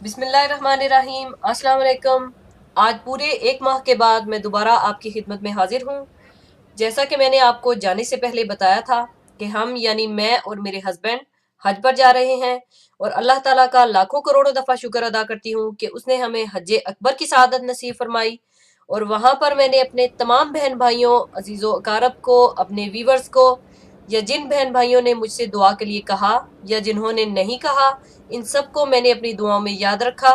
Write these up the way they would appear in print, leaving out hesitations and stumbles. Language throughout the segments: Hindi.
बिस्मिल्लाहिर्रहमानिर्रहीम। अस्सलाम वालेकुम। आज पूरे 1 माह के बाद मैं दोबारा आपकी खिदमत में हाजिर हूँ। जैसा कि मैंने आपको जाने से पहले बताया था कि हम यानी मैं और मेरे हस्बैंड हज पर जा रहे हैं और अल्लाह ताला का लाखों करोड़ों दफ़ा शुक्र अदा करती हूँ कि उसने हमें हज अकबर की सआदत नसीब फरमाई। और वहाँ पर मैंने अपने तमाम बहन भाइयों, अजीज़ो अकारब को, अपने वीवर्स को, या जिन बहन भाइयों ने मुझसे दुआ के लिए कहा या जिन्होंने नहीं कहा, इन सबको मैंने अपनी दुआओं में याद रखा।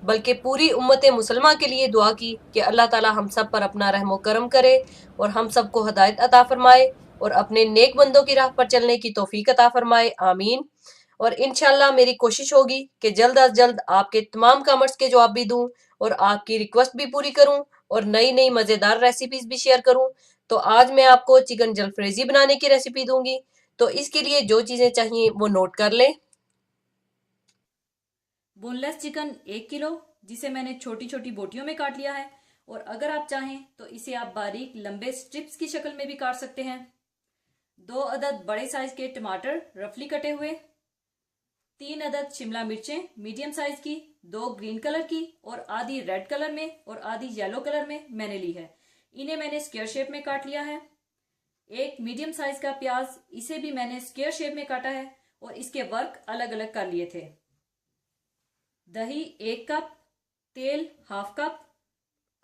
बल्कि पूरी उम्मत मुसलमा के लिए दुआ की कि अल्लाह ताला हम सब पर अपना रहमो करम करे और हम सबको हदायत अता फरमाए और अपने नेक बंदों की राह पर चलने की तौफीक अता फरमाए, आमीन। और इंशाल्लाह मेरी कोशिश होगी कि जल्द अज जल्द आपके तमाम कमेंट्स के जवाब भी दूं और आपकी रिक्वेस्ट भी पूरी करूं और नई नई मज़ेदार रेसिपीज भी शेयर करूं। तो आज मैं आपको चिकन जलफ्रेजी बनाने की रेसिपी दूंगी। तो इसके लिए जो चीज़ें चाहिए वो नोट कर लें। बोनलेस चिकन 1 किलो, जिसे मैंने छोटी छोटी बोटियों में काट लिया है। और अगर आप चाहें तो इसे आप बारीक लंबे स्ट्रिप्स की शक्ल में भी काट सकते हैं। 2 अदद बड़े साइज के टमाटर रफली कटे हुए, 3 अदद शिमला मिर्चें मीडियम साइज की, 2 ग्रीन कलर की और आधी रेड कलर में और आधी येलो कलर में मैंने ली है। इन्हें मैंने स्क्वायर शेप में काट लिया है। एक मीडियम साइज का प्याज, इसे भी मैंने स्क्वायर शेप में काटा है और इसके वर्क अलग अलग कर लिए थे। दही 1 कप, तेल हाफ कप,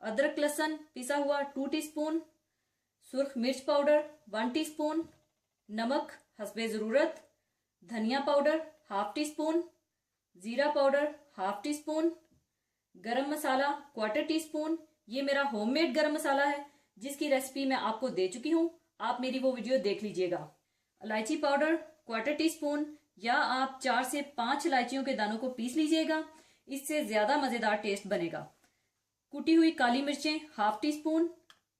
अदरक लहसुन पिसा हुआ 2 टीस्पून, सुर्ख मिर्च पाउडर 1 टीस्पून, नमक हस्बे ज़रूरत, धनिया पाउडर हाफ टी स्पून, जीरा पाउडर हाफ टी स्पून, गरम मसाला 1/4 टीस्पून। ये मेरा होममेड गरम मसाला है जिसकी रेसिपी मैं आपको दे चुकी हूँ, आप मेरी वो वीडियो देख लीजिएगा। इलायची पाउडर 1/4 टीस्पून, या आप 4 से 5 इलायचियों के दानों को पीस लीजिएगा, इससे ज्यादा मजेदार टेस्ट बनेगा। कुटी हुई काली मिर्चें half tea spoon,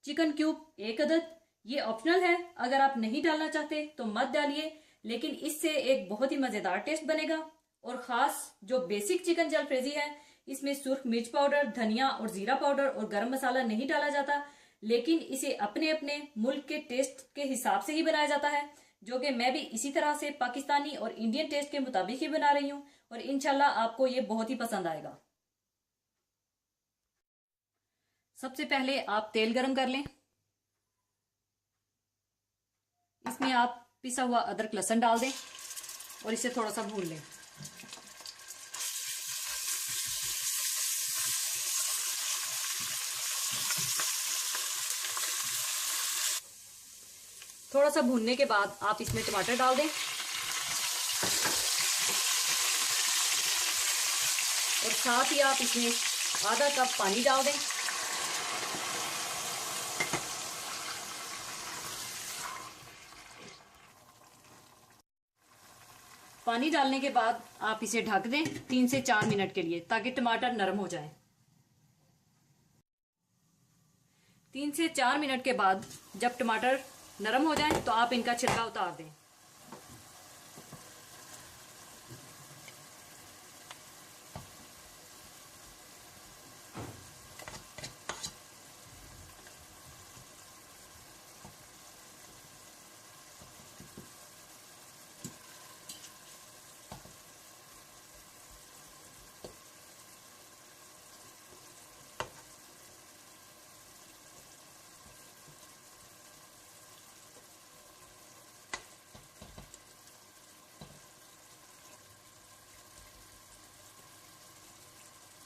chicken cube 1 अदद। ये ऑप्शनल है, अगर आप नहीं डालना चाहते तो मत डालिए, लेकिन इससे एक बहुत ही मजेदार टेस्ट बनेगा। और खास जो बेसिक चिकन जलफ्रेजी है, इसमें सुर्ख मिर्च पाउडर, धनिया और जीरा पाउडर और गरम मसाला नहीं डाला जाता, लेकिन इसे अपने अपने मुल्क के टेस्ट के हिसाब से ही बनाया जाता है, जो कि मैं भी इसी तरह से पाकिस्तानी और इंडियन टेस्ट के मुताबिक ही बना रही हूँ। और इंशाल्लाह आपको ये बहुत ही पसंद आएगा। सबसे पहले आप तेल गरम कर लें, इसमें आप पिसा हुआ अदरक लहसुन डाल दें और इसे थोड़ा सा भून लें। थोड़ा सा भूनने के बाद आप इसमें टमाटर डाल दें और साथ ही आप इसमें आधा कप पानी डाल दें। पानी डालने के बाद आप इसे ढक दें 3 से 4 मिनट के लिए, ताकि टमाटर नरम हो जाए। 3 से 4 मिनट के बाद जब टमाटर नरम हो जाए तो आप इनका छिलका उतार दें।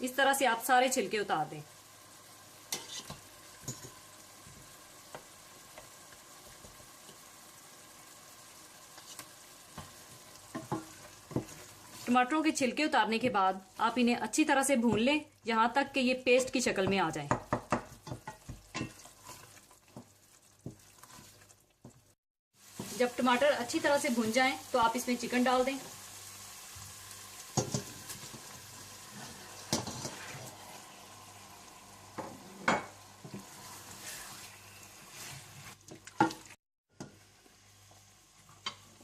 इस तरह से आप सारे छिलके उतार दें। टमाटरों के छिलके उतारने के बाद आप इन्हें अच्छी तरह से भून लें, यहां तक कि ये पेस्ट की शक्ल में आ जाए। जब टमाटर अच्छी तरह से भुन जाएं तो आप इसमें चिकन डाल दें।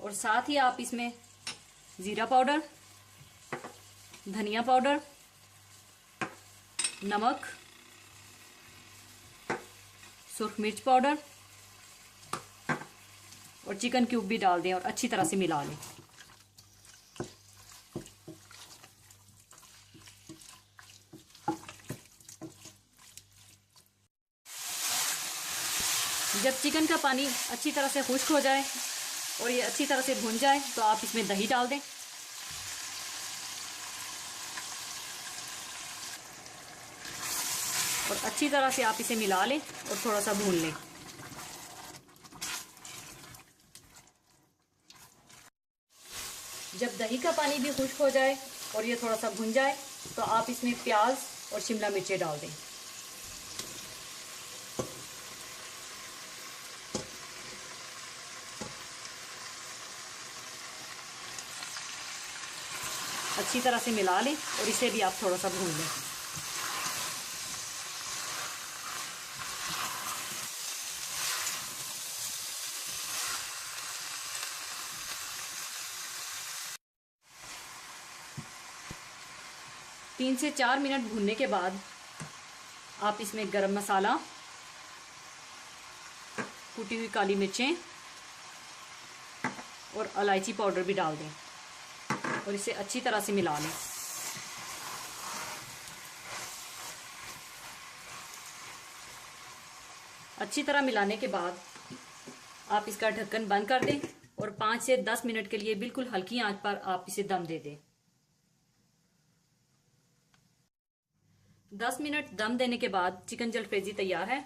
और साथ ही आप इसमें जीरा पाउडर, धनिया पाउडर, नमक, सुर्ख मिर्च पाउडर और चिकन क्यूब भी डाल दें और अच्छी तरह से मिला लें। जब चिकन का पानी अच्छी तरह से खुश्क हो जाए और ये अच्छी तरह से भुन जाए तो आप इसमें दही डाल दें। और अच्छी तरह से आप इसे मिला लें और थोड़ा सा भून लें। जब दही का पानी भी खुश्क हो जाए और ये थोड़ा सा भुन जाए तो आप इसमें प्याज और शिमला मिर्चें डाल दें। अच्छी तरह से मिला लें और इसे भी आप थोड़ा सा भून लें। तीन से 4 मिनट भूनने के बाद आप इसमें गरम मसाला, कुटी हुई काली मिर्चें और इलायची पाउडर भी डाल दें और इसे अच्छी तरह से मिला लें। अच्छी तरह मिलाने के बाद आप इसका ढक्कन बंद कर दें और 5 से 10 मिनट के लिए बिल्कुल हल्की आंच पर आप इसे दम दे दें। 10 मिनट दम देने के बाद चिकन जलफ्रेजी तैयार है।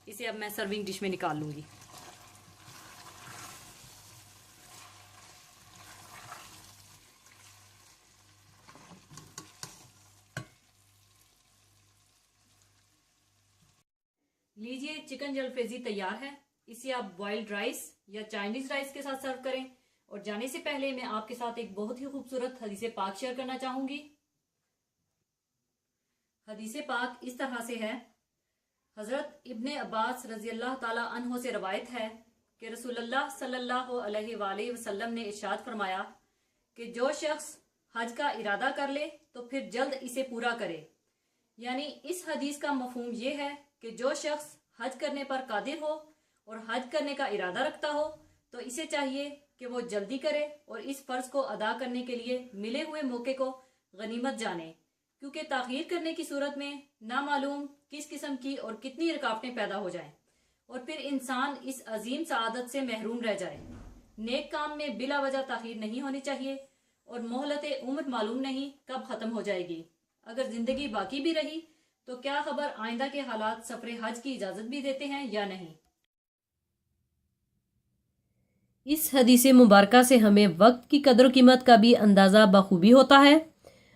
इसे अब मैं सर्विंग डिश में निकाल लूंगी। लीजिए, चिकन जलफ्रेजी तैयार है। इसे आप बॉइल्ड राइस या चाइनीज राइस के साथ सर्व करें। और जाने से पहले मैं आपके साथ एक बहुत ही खूबसूरत हदीस पाक शेयर करना चाहूंगी। हदीस पाक इस तरह से है। हजरत इब्ने अब्बास रजी अल्लाह ताला अन्हो से रवायत है कि रसूलुल्लाह सल्लल्लाहु अलैहि वसल्लम ने इरशाद फरमाया कि जो शख्स हज का इरादा कर ले तो फिर जल्द इसे पूरा करे। यानी इस हदीस का मफहूम ये है कि जो शख्स हज करने पर कादिर हो और हज करने का इरादा रखता हो तो इसे चाहिए कि वो जल्दी करे और इस फर्ज को अदा करने के लिए मिले हुए मौके को गनीमत जाने, क्योंकि ताखीर करने की सूरत में नामालूम किस किस्म की और कितनी रुकावटें पैदा हो जाएं और फिर इंसान इस अजीम सआदत से महरूम रह जाए। नेक काम में बिला वजह ताखीर नहीं होनी चाहिए और मोहलत उम्र मालूम नहीं कब खत्म हो जाएगी। अगर जिंदगी बाकी भी रही तो क्या खबर आइंदा के हालात सफरे हज की इजाजत भी देते हैं या नहीं। इस हदीस मुबारका से हमें वक्त की कदर कीमत का भी अंदाज़ा बखूबी होता है।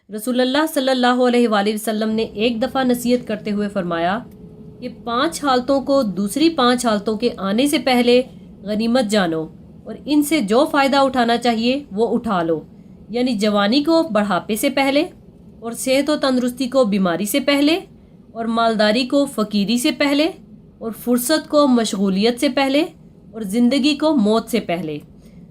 रसूलुल्लाह सल्लल्लाहु अलैहि वसल्लम ने एक दफ़ा नसीहत करते हुए फरमाया कि 5 हालतों को दूसरी 5 हालतों के आने से पहले गनीमत जानो और इनसे जो फ़ायदा उठाना चाहिए वो उठा लो। यानी जवानी को बढ़ापे से पहले, और सेहत व तंदुरुस्ती को बीमारी से पहले, और मालदारी को फ़कीरी से पहले, और फुर्सत को मशगूलियत से पहले, और ज़िंदगी को मौत से पहले।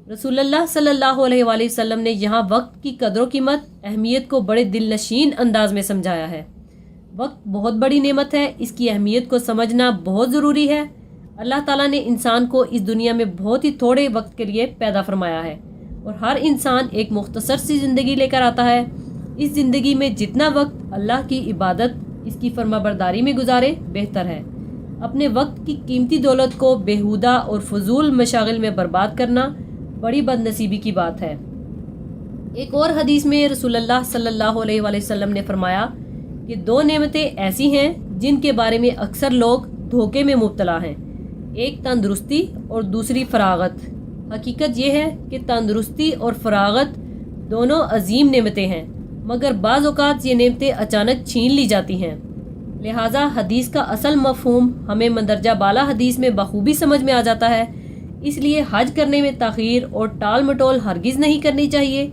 रसूलुल्लाह सल्लल्लाहु अलैहि वसल्लम ने यहाँ वक्त की कदर कीमत, अहमियत को बड़े दिलनशीन अंदाज में समझाया है। वक्त बहुत बड़ी नेमत है, इसकी अहमियत को समझना बहुत ज़रूरी है। अल्लाह ताला ने इंसान को इस दुनिया में बहुत ही थोड़े वक्त के लिए पैदा फरमाया है और हर इंसान एक मुख्तसर सी ज़िंदगी लेकर आता है। इस ज़िंदगी में जितना वक्त अल्लाह की इबादत, इसकी फरमाबरदारी में गुजारे बेहतर है। अपने वक्त की कीमती दौलत को बेहुदा और फजूल मशागिल में बर्बाद करना बड़ी बदनसीबी की बात है। एक और हदीस में रसूलुल्लाह सल्लल्लाहु अलैहि वसल्लम ने फरमाया कि 2 नेमतें ऐसी हैं जिनके बारे में अक्सर लोग धोखे में मुब्तला हैं। एक तंदुरुस्ती और दूसरी फरागत। हकीकत यह है कि तंदुरुस्ती और फरागत दोनों अजीम नेमतें हैं, मगर बाज़ औक़ात ये नेमतें अचानक छीन ली जाती हैं। लिहाजा हदीस का असल मफ़हूम हमें मंदरजा बाला हदीस में बखूबी समझ में आ जाता है। इसलिए हज करने में ताख़ीर और टाल मटोल हरगिज़ नहीं करनी चाहिए।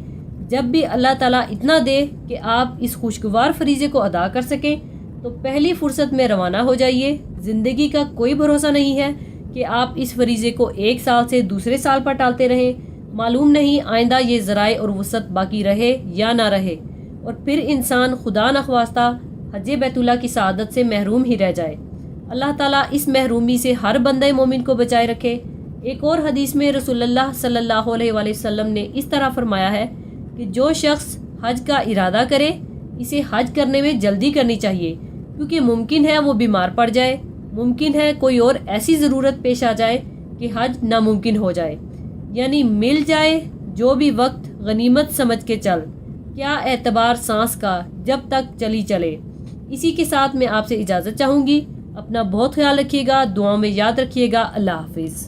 जब भी अल्लाह ताला इतना दे कि आप इस खुशगवार फरीज़े को अदा कर सकें तो पहली फ़ुर्सत में रवाना हो जाइए। ज़िंदगी का कोई भरोसा नहीं है कि आप इस फरीज़े को 1 साल से दूसरे साल पर टालते रहें। मालूम नहीं आइंदा ये ज़राए और वसत बाकी रहे या ना रहे और फिर इंसान खुदा नख्वास्ता हज बैतुल्लाह की सआदत से महरूम ही रह जाए। अल्लाह ताला इस महरूमी से हर बंदे मोमिन को बचाए रखे। एक और हदीस में रसूलुल्लाह सल्लल्लाहु अलैहि वसल्लम ने इस तरह फरमाया है कि जो शख्स हज का इरादा करे इसे हज करने में जल्दी करनी चाहिए, क्योंकि मुमकिन है वो बीमार पड़ जाए मुमकिन है कोई और ऐसी ज़रूरत पेश आ जाए कि हज नामुमकिन हो जाए, यानी मिल जाए जो भी वक्त गनीमत समझ के चल, क्या एतबार सांस का जब तक चली चले। इसी के साथ मैं आपसे इजाज़त चाहूँगी। अपना बहुत ख्याल रखिएगा, दुआओं में याद रखिएगा। अल्लाह हाफिज़।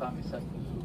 5،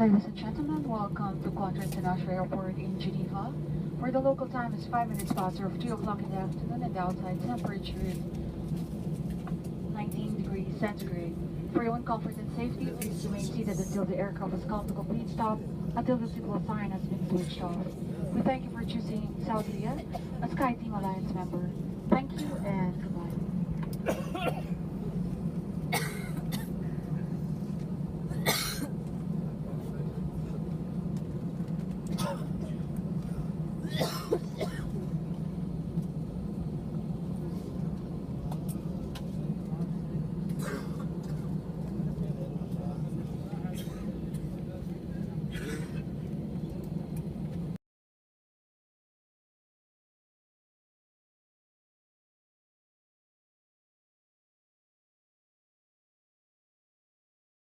Ladies and gentlemen, welcome to Contra International Airport in Geneva, where the local time is 5 minutes past 2 o'clock in the afternoon and the outside temperature is 19 degrees centigrade. For your own comfort and safety, please remain seated until the aircraft has come to complete stop, until the signal sign has been switched off. We thank you for choosing Saudi Air, a SkyTeam Alliance member. Thank you and goodbye.